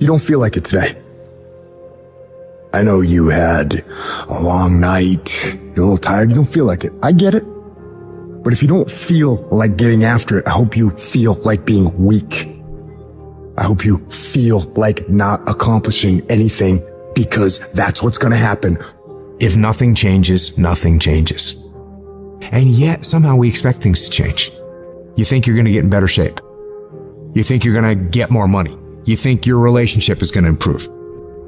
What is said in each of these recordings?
you don't feel like it today. I know you had a long night, you're a little tired, you don't feel like it. I get it. But if you don't feel like getting after it, I hope you feel like being weak. I hope you feel like not accomplishing anything, because that's what's going to happen. If nothing changes, nothing changes. And yet somehow we expect things to change. You think you're going to get in better shape. You think you're going to get more money. You think your relationship is going to improve.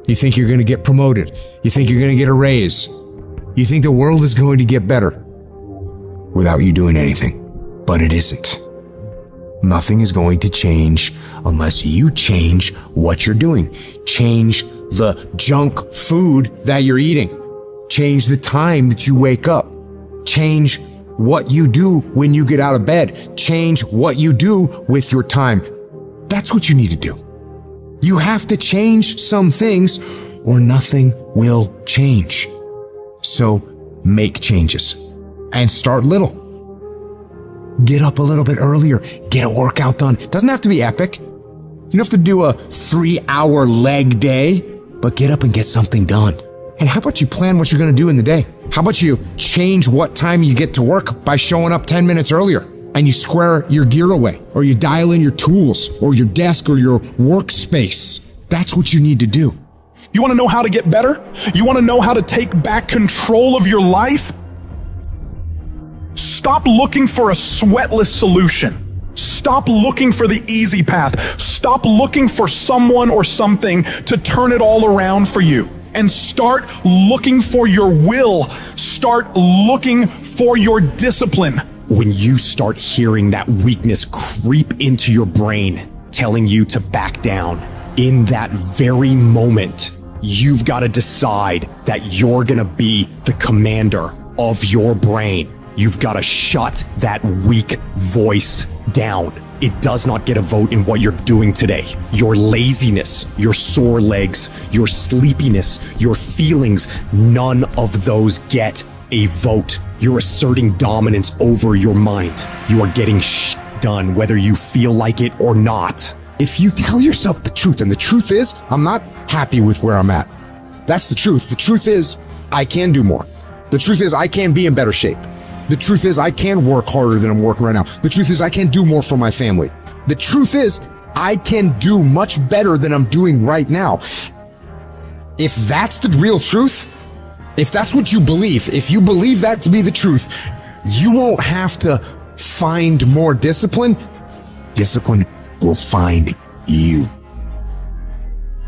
You think you're going to get promoted. You think you're going to get a raise. You think the world is going to get better without you doing anything. But it isn't. Nothing is going to change unless you change what you're doing. Change the junk food that you're eating. Change the time that you wake up. Change what you do when you get out of bed. Change what you do with your time. That's what you need to do. You have to change some things or nothing will change. So make changes and start little. Get up a little bit earlier. Get a workout done. It doesn't have to be epic. You don't have to do a 3-hour leg day, but get up and get something done. And how about you plan what you're going to do in the day? How about you change what time you get to work by showing up 10 minutes earlier, and you square your gear away, or you dial in your tools or your desk or your workspace. That's what you need to do. You want to know how to get better? You want to know how to take back control of your life? Stop looking for a sweatless solution. Stop looking for the easy path. Stop looking for someone or something to turn it all around for you. And start looking for your will. Start looking for your discipline. When you start hearing that weakness creep into your brain, telling you to back down, in that very moment, you've got to decide that you're going to be the commander of your brain. You've got to shut that weak voice down. It does not get a vote in what you're doing today. Your laziness, your sore legs, your sleepiness, your feelings, none of those get a vote. You're asserting dominance over your mind. You are getting done whether you feel like it or not. If you tell yourself the truth, and the truth is, I'm not happy with where I'm at. That's the truth. The truth is, I can do more. The truth is, I can be in better shape. The truth is, I can work harder than I'm working right now. The truth is, I can do more for my family. The truth is, I can do much better than I'm doing right now. If that's the real truth, if that's what you believe, if you believe that to be the truth, you won't have to find more discipline. Discipline will find you.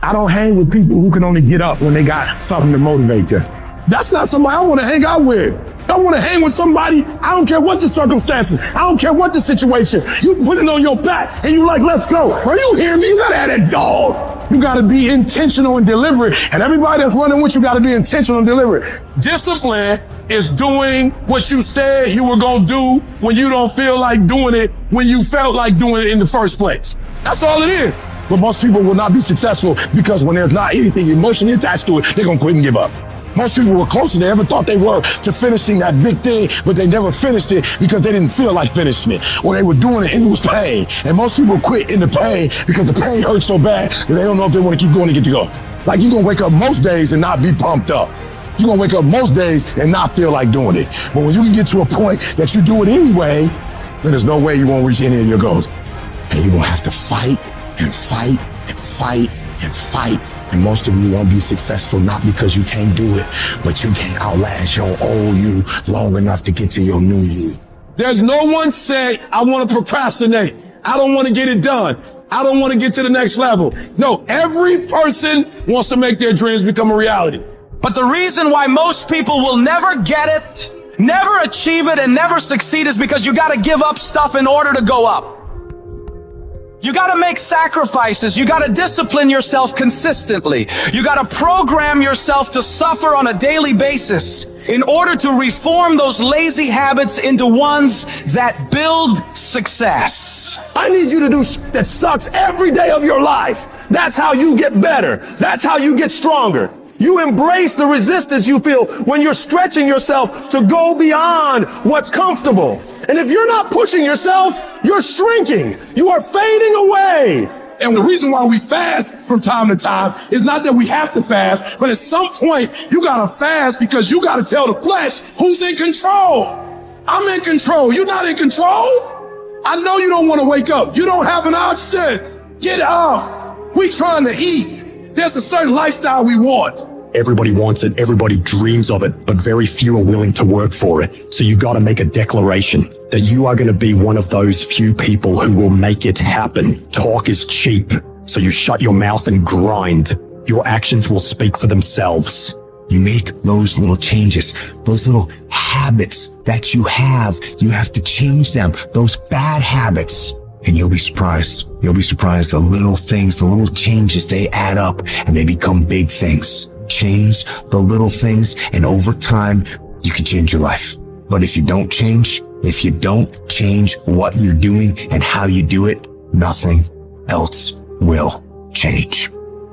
I don't hang with people who can only get up when they got something to motivate them. That's not somebody I want to hang out with. I want to hang with somebody, I don't care what the circumstances, I don't care what the situation. You put it on your back and you like, let's go. Are you hearing me? You gotta have that dog. You gotta be intentional and deliberate. And everybody that's running with you gotta be intentional and deliberate. Discipline is doing what you said you were gonna do when you don't feel like doing it, when you felt like doing it in the first place. That's all it is. But most people will not be successful because when there's not anything emotionally attached to it, they're gonna quit and give up. Most people were closer than they ever thought they were to finishing that big thing, but they never finished it because they didn't feel like finishing it, or they were doing it and it was pain. And most people quit in the pain because the pain hurts so bad that they don't know if they want to keep going to get to go. Like, you're gonna wake up most days and not be pumped up. You're gonna wake up most days and not feel like doing it. But when you can get to a point that you do it anyway, then there's no way you won't reach any of your goals. And you're gonna have to fight and fight and fight and fight. And most of you won't be successful, not because you can't do it, but you can't outlast your old you long enough to get to your new you. There's no one saying, I want to procrastinate. I don't want to get it done. I don't want to get to the next level. No, every person wants to make their dreams become a reality. But the reason why most people will never get it, never achieve it, and never succeed is because you got to give up stuff in order to go up. You got to make sacrifices. You got to discipline yourself consistently. You got to program yourself to suffer on a daily basis in order to reform those lazy habits into ones that build success. I need you to do that sucks every day of your life. That's how you get better. That's how you get stronger. You embrace the resistance you feel when you're stretching yourself to go beyond what's comfortable. And if you're not pushing yourself, you're shrinking. You are fading away. And the reason why we fast from time to time is not that we have to fast, but at some point you gotta fast because you gotta tell the flesh who's in control. I'm in control. You're not in control. I know you don't want to wake up. You don't have an option. Get up. We trying to eat. There's a certain lifestyle we want. Everybody wants it, everybody dreams of it, but very few are willing to work for it. So you gotta make a declaration that you are gonna be one of those few people who will make it happen. Talk is cheap, so you shut your mouth and grind. Your actions will speak for themselves. You make those little changes, those little habits that you have to change them, those bad habits. And you'll be surprised. You'll be surprised the little things, the little changes, they add up and they become big things. Change the little things, and over time, you can change your life. But if you don't change what you're doing and how you do it, nothing else will change.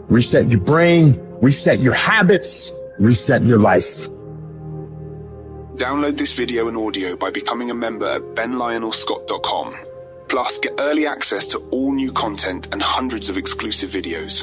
Reset your brain, reset your habits, reset your life. Download this video and audio by becoming a member at benlionelscott.com. Plus, get early access to all new content and hundreds of exclusive videos.